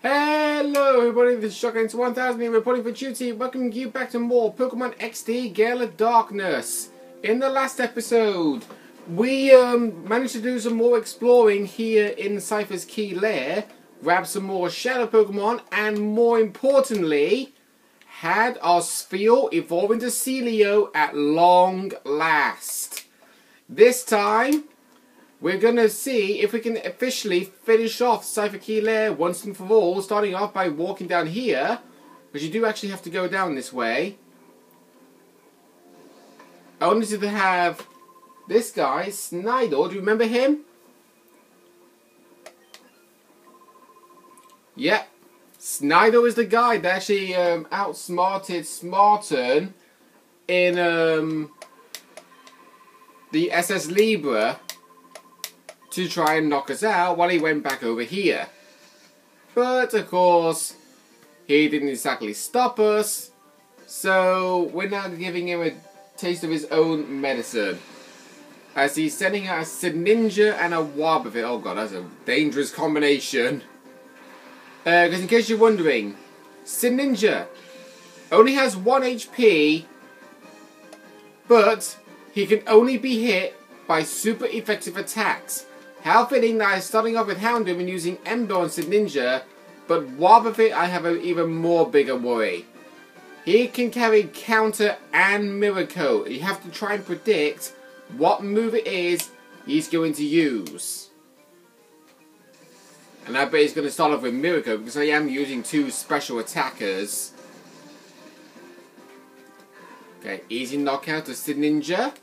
Hello everybody, this is Shotgun 1000 here reporting for duty, welcoming you back to more Pokemon XD Gale of Darkness. In the last episode, we managed to do some more exploring here in Cypher's Key Lair, grab some more Shadow Pokemon, and more importantly, had our Spheal evolve into Celio at long last. This time, we're going to see if we can officially finish off Cypher Key Lair once and for all, starting off by walking down here, because you do actually have to go down this way. Only to have this guy, Snidel. Do you remember him? Yep. Snidel is the guy that actually outsmarted Smarten in the SS Libra to try and knock us out while he went back over here. But of course, he didn't exactly stop us, so we're now giving him a taste of his own medicine, as he's sending out a Sininja and a Wobbuffet. Oh god, that's a dangerous combination. Because in case you're wondering, Sininja only has 1 HP, but he can only be hit by super effective attacks. How fitting that I'm starting off with Houndoom and using Ember on Sininja, but Wobbuffet I have an even more bigger worry. He can carry Counter and Mirror Coat. You have to try and predict what move it is he's going to use. And I bet he's going to start off with Mirror Coat because I am using 2 special attackers. Okay, easy knockout to Sininja.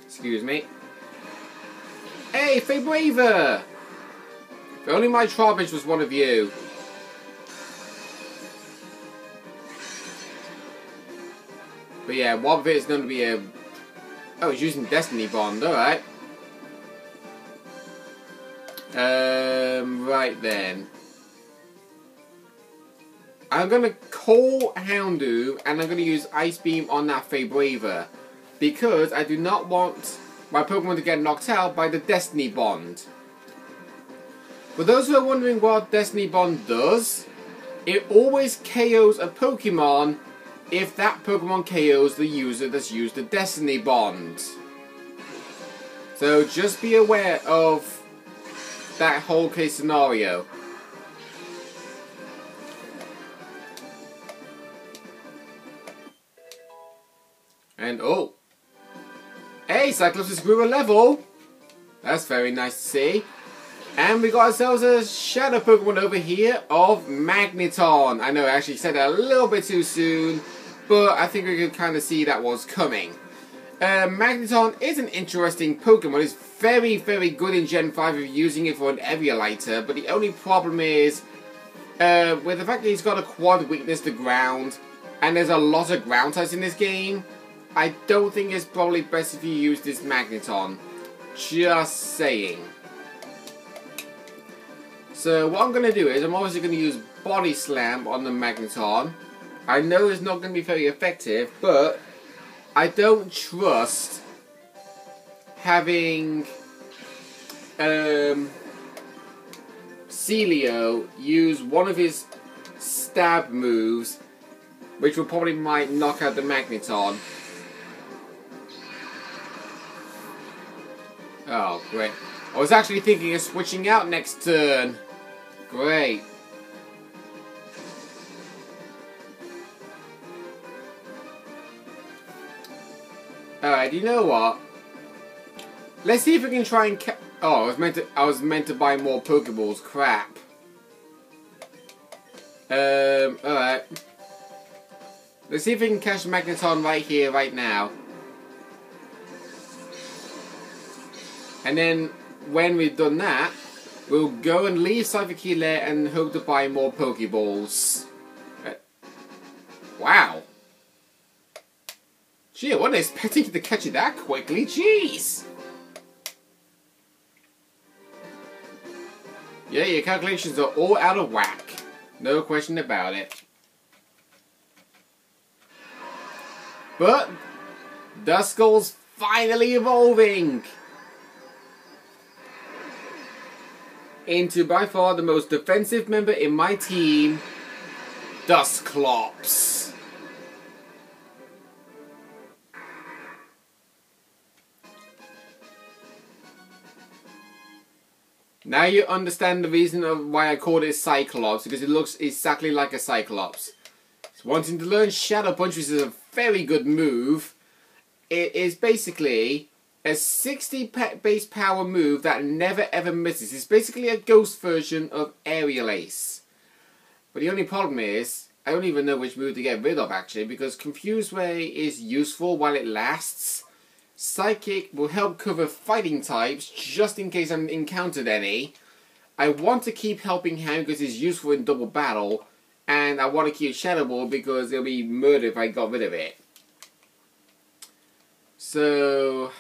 Excuse me. Hey, Fabraver! If only my Trarbridge was one of you. But yeah, Wobbuffet is going to be a... Oh, he's using Destiny Bond, alright. Right then. I'm going to call Houndoom and I'm going to use Ice Beam on that Fabraver, because I do not want my Pokemon to get knocked out by the Destiny Bond. For those who are wondering what Destiny Bond does, it always KOs a Pokemon if that Pokemon KOs the user that's used the Destiny Bond. So just be aware of that whole case scenario. And oh! Hey, Cyclops grew a level! That's very nice to see. And we got ourselves a Shadow Pokemon over here of Magneton. I know I actually said that a little bit too soon, but I think we could kind of see that was coming. Magneton is an interesting Pokemon. It's very, very good in Gen 5 if you're using it for an area lighter, but the only problem is, with the fact that he's got a quad weakness to ground, and there's a lot of ground types in this game, I don't think it's probably best if you use this Magneton. Just saying. So what I'm going to do is, I'm obviously going to use Body Slam on the Magneton. I know it's not going to be very effective, but I don't trust having Celio use one of his stab moves, which will probably might knock out the Magneton. Oh, great. I was actually thinking of switching out next turn. Great. Alright, you know what? Let's see if we can try and oh, I was meant to buy more Pokeballs. Crap. Alright. Let's see if we can catch Magneton right here, right now. And then, when we've done that, we'll go and leave Cypher Key Lair and hope to buy more Pokeballs. Wow. Gee, I wasn't expecting to catch it that quickly. Jeez. Yeah, your calculations are all out of whack. No question about it. But Duskull's finally evolving! into by far the most defensive member in my team, Dusclops. Now you understand the reason of why I called it Cyclops, because it looks exactly like a Cyclops. It's wanting to learn Shadow Punch, which is a very good move. It is basically a 60 base power move that never ever misses. It's basically a ghost version of Aerial Ace. But the only problem is, I don't even know which move to get rid of actually, because Confused Ray is useful while it lasts. Psychic will help cover fighting types, just in case I've encountered any. I want to keep Helping Hand because it's useful in double battle. And I want to keep Shadow Ball because it'll be murder if I got rid of it. So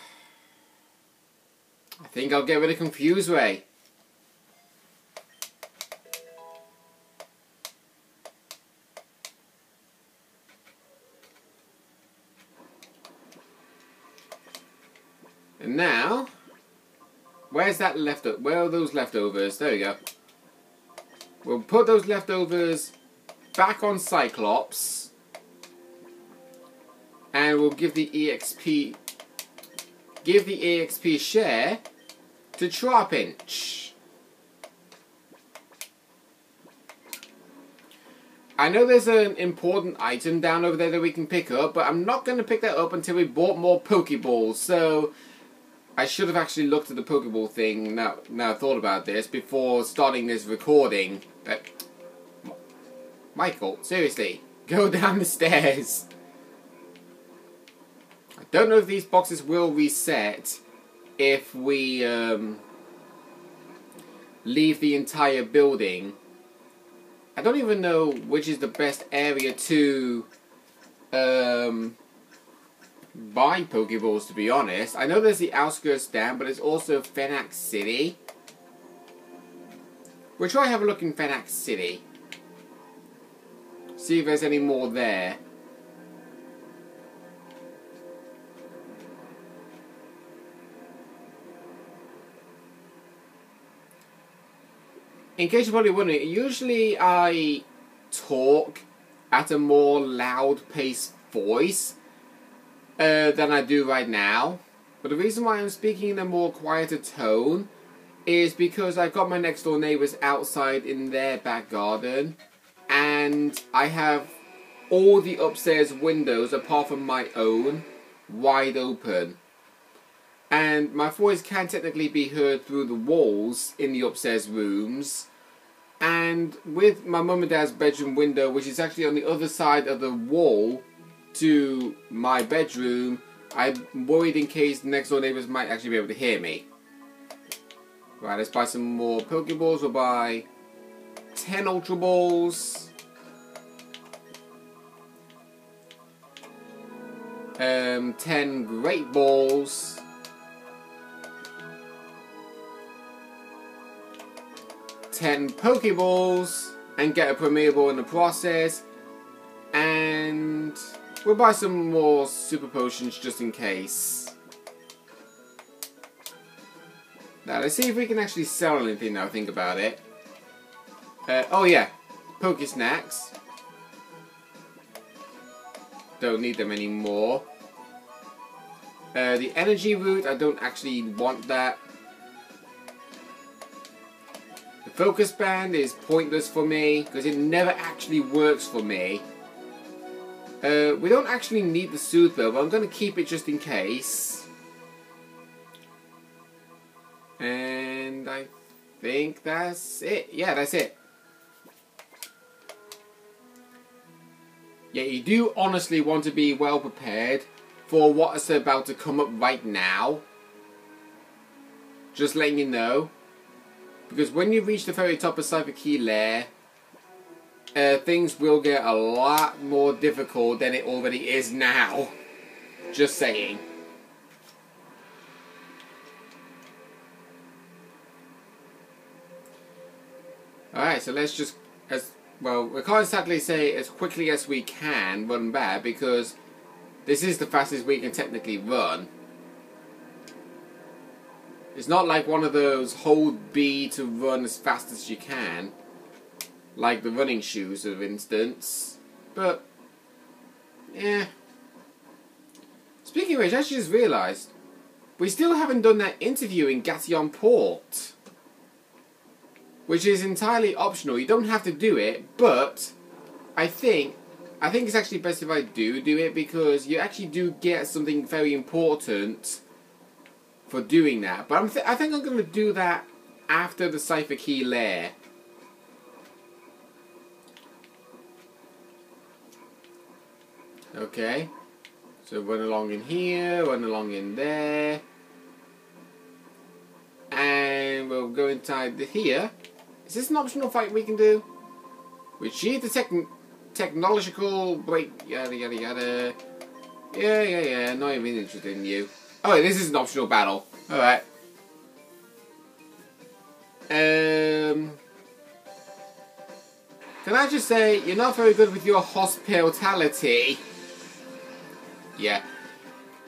I think I'll get rid of Confused Ray. And now, where's that leftover? Where are those leftovers? There we go. We'll put those leftovers back on Cyclops, and we'll give the EXP share to Trapinch. I know there's an important item down over there that we can pick up, but I'm not going to pick that up until we bought more Pokeballs. So I should have actually looked at the Pokeball thing now I thought about this before starting this recording. But Michael, seriously, go down the stairs. I don't know if these boxes will reset if we leave the entire building. I don't even know which is the best area to buy Pokeballs, to be honest. I know there's the outskirts down, but there's also Fenax City. We'll try have a look in Fenax City. See if there's any more there. In case you're probably wondering, usually I talk at a more loud-paced voice than I do right now. But the reason why I'm speaking in a more quieter tone is because I've got my next door neighbours outside in their back garden, and I have all the upstairs windows apart from my own wide open. And my voice can technically be heard through the walls in the upstairs rooms. And with my mum and dad's bedroom window, which is actually on the other side of the wall to my bedroom, I'm worried in case the next door neighbours might actually be able to hear me. Right, let's buy some more Pokeballs. We'll buy 10 Ultra Balls. 10 Great Balls. 10 Pokeballs. And get a Premier Ball in the process. And we'll buy some more Super Potions just in case. Now, let's see if we can actually sell anything now, think about it. Oh yeah, Poke Snacks. Don't need them anymore. The Energy Root, I don't actually want that. The Focus Band is pointless for me, because it never actually works for me. We don't actually need the Soothe Bell, but I'm going to keep it just in case. And I think that's it. Yeah, that's it. Yeah, you do honestly want to be well prepared for what is about to come up right now. Just letting you know. Because when you reach the very top of Cypher Key Lair, things will get a lot more difficult than it already is now. Just saying. Alright, so let's just, we can't exactly say as quickly as we can run back, because this is the fastest we can technically run. It's not like one of those hold B to run as fast as you can, like the running shoes, for instance. But yeah. Speaking of which, I just realised we still haven't done that interview in Gation Port, which is entirely optional. You don't have to do it, but I think it's actually best if I do it, because you actually do get something very important for doing that. But I think I'm going to do that after the Cipher Key Lair. Okay. So run along in here, run along in there. And we'll go inside here. Is this an optional fight we can do? Retrieve the technological break, yada yada yada. Yeah, not even interested in you. Oh, this is an optional battle. Alright. Can I just say, you're not very good with your hospitality. Yeah.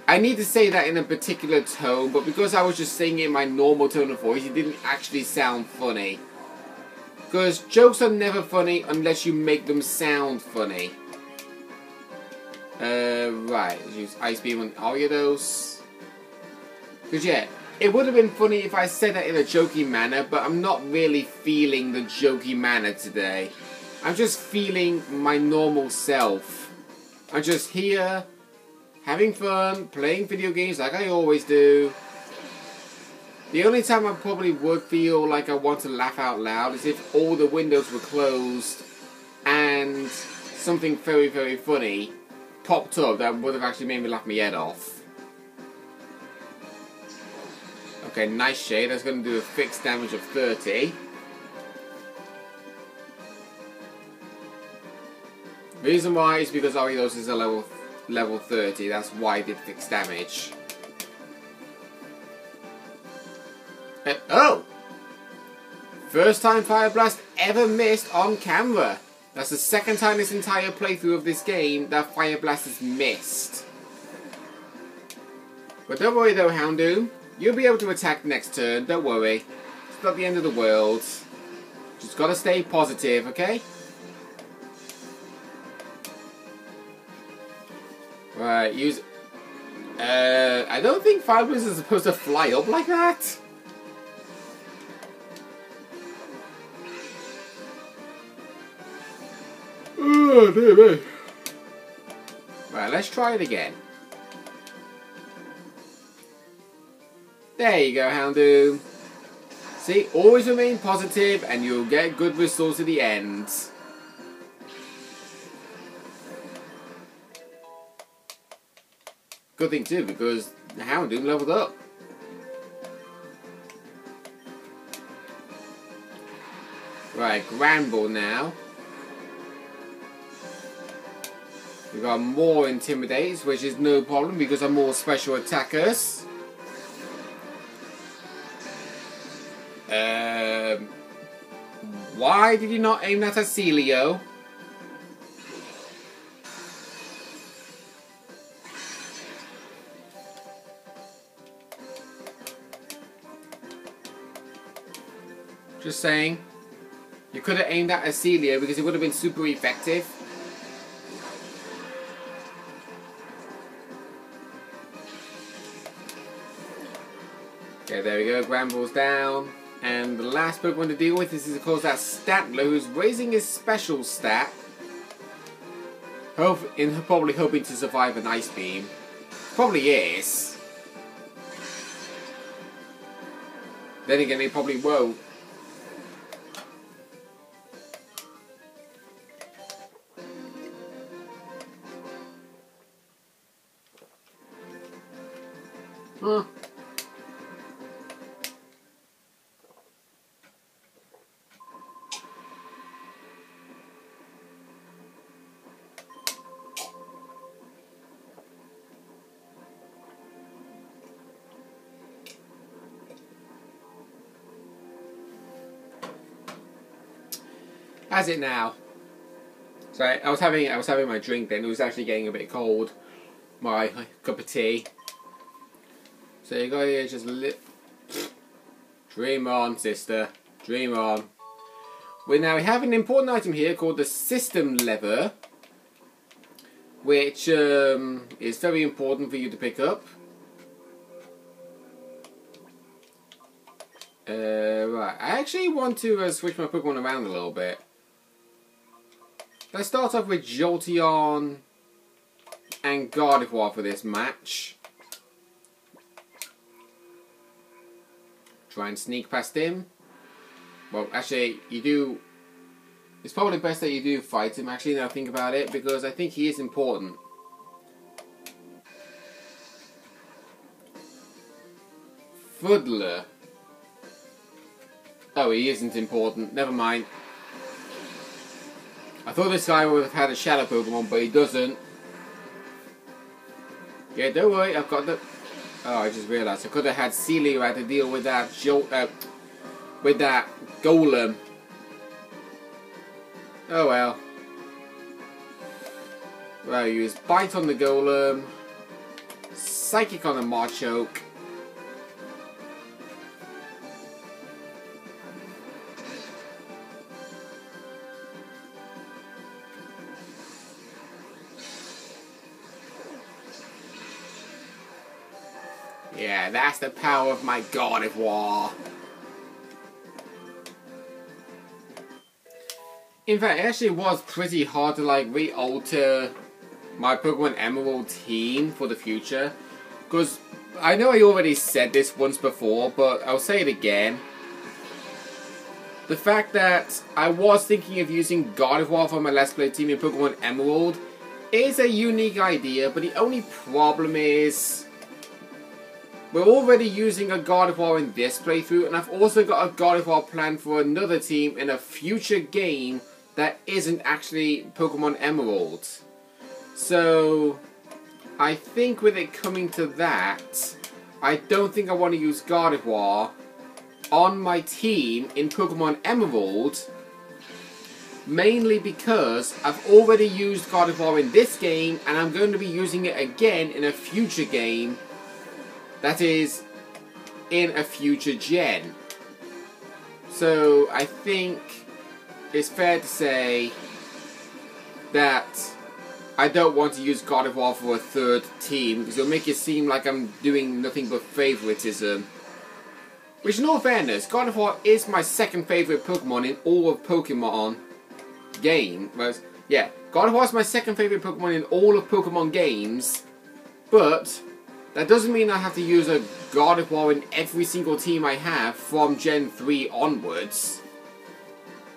I need to say that in a particular tone, but because I was just saying it in my normal tone of voice, it didn't actually sound funny. Because jokes are never funny unless you make them sound funny. Right. Let's use Ice Beam on Ariados. Because yeah, it would have been funny if I said that in a jokey manner, but I'm not really feeling the jokey manner today. I'm just feeling my normal self. I'm just here, having fun, playing video games like I always do. The only time I probably would feel like I want to laugh out loud is if all the windows were closed and something very, very funny popped up that would have actually made me laugh my head off. Okay, nice shade. That's going to do a fixed damage of 30. Reason why is because Ariados is a level 30. That's why I did fixed damage. Oh! First time Fire Blast ever missed on camera. That's the second time this entire playthrough of this game that Fire Blast has missed. But don't worry though, Houndoom. You'll be able to attack next turn, don't worry. It's not the end of the world. Just gotta stay positive, okay? Right, use... I don't think Fire Blast is supposed to fly up like that. Oh, dear me. Right, let's try it again. There you go, Houndoom. See, always remain positive and you'll get good results at the end. Good thing too, because the Houndoom leveled up. Right, Granbull now. We've got more Intimidates, which is no problem because I'm more special attackers. Why did you not aim that at Celio? Just saying. You could have aimed that at Celio because it would have been super effective. Okay, there we go. Granbull's down. And the last Pokemon to deal with is of course that Statler, who's raising his special stat. Probably hoping to survive an Ice Beam. Probably is. Then again, he probably won't. Huh. Has it now? So I was having my drink then. It was actually getting a bit cold. My cup of tea. So you got here just Dream on, sister. Dream on. We have an important item here called the system lever, which is very important for you to pick up. Right, I actually want to switch my Pokemon around a little bit. Let's start off with Jolteon and Gardevoir for this match. Try and sneak past him. Well, actually, you do... It's probably best that you do fight him, actually, now I think about it, because I think he is important. Fuddler. Oh, he isn't important. Never mind. I thought this guy would have had a Shadow Pokemon, but he doesn't. Yeah, don't worry, I've got the... Oh, I just realised I could have had Sealy who had to deal with that with that Golem. Oh well. Well, use Bite on the Golem, Psychic on the Machoke. Yeah, that's the power of my Gardevoir. In fact, it actually was pretty hard to like re-alter my Pokemon Emerald team for the future. Because I know I already said this once before, but I'll say it again. The fact that I was thinking of using Gardevoir for my Let's Play team in Pokemon Emerald is a unique idea, but the only problem is... We're already using a Gardevoir in this playthrough, and I've also got a Gardevoir planned for another team in a future game that isn't actually Pokemon Emerald. So, I think with it coming to that, I don't think I want to use Gardevoir on my team in Pokemon Emerald, mainly because I've already used Gardevoir in this game, and I'm going to be using it again in a future game. That is, in a future gen. So, I think it's fair to say that I don't want to use Gardevoir for a third team, because it'll make it seem like I'm doing nothing but favoritism. Which, in all fairness, Gardevoir is my second favourite Pokemon in all of Pokemon game. Whereas, yeah, Gardevoir is my second favourite Pokemon in all of Pokemon games, but... that doesn't mean I have to use a Gardevoir in every single team I have from Gen 3 onwards.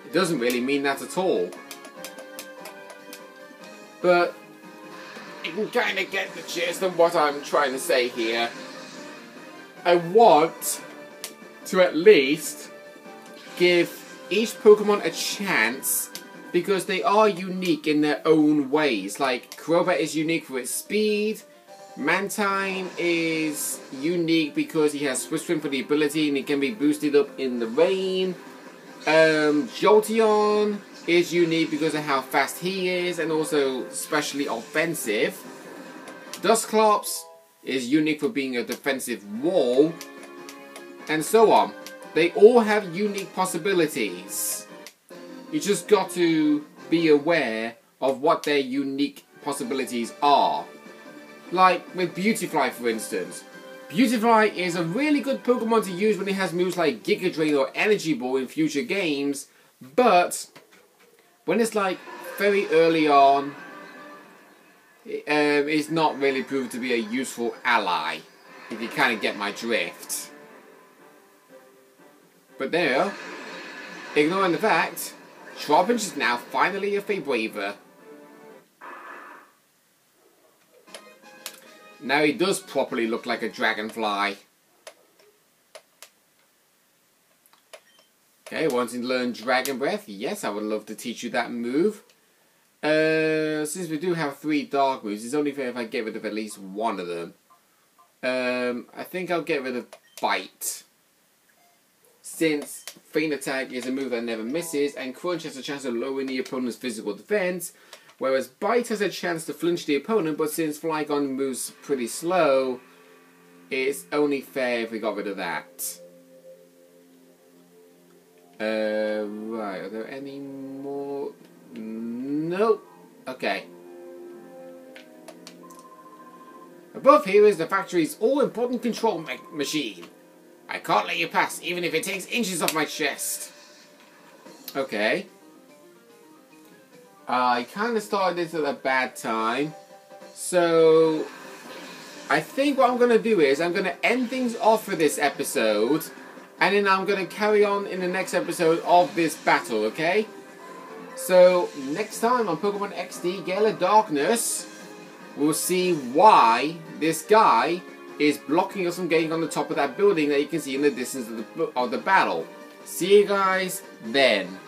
It doesn't really mean that at all. But you can kind of get the gist of what I'm trying to say here. I want to at least give each Pokemon a chance because they are unique in their own ways. Like, Crobat is unique for its speed. Mantine is unique because he has Swift Swim for the ability and it can be boosted up in the rain. Jolteon is unique because of how fast he is and also especially offensive. Dusclops is unique for being a defensive wall. And so on. They all have unique possibilities. You just got to be aware of what their unique possibilities are. Like with Beautifly, for instance. Beautifly is a really good Pokemon to use when it has moves like Giga Drain or Energy Ball in future games, but when it's like very early on, it's not really proved to be a useful ally, if you kind of get my drift. But there, ignoring the fact, Trapinch is now finally a Feybraver. Now he does properly look like a dragonfly. Okay, wanting to learn Dragon Breath? Yes, I would love to teach you that move. Since we do have 3 dark moves, it's only fair if I get rid of at least one of them. I think I'll get rid of Bite. Since Feint Attack is a move that never misses, and Crunch has a chance of lowering the opponent's physical defense, whereas Bite has a chance to flinch the opponent, but since Flygon moves pretty slow, it's only fair if we got rid of that. Right, are there any more? Nope. Okay. Above here is the factory's all-important control machine. I can't let you pass, even if it takes inches off my chest. Okay. I kind of started this at a bad time. So, I think what I'm going to do is I'm going to end things off for this episode. And then I'm going to carry on in the next episode of this battle, okay? So, next time on Pokemon XD Gale of Darkness, we'll see why this guy is blocking us from getting on the top of that building that you can see in the distance of the battle. See you guys then.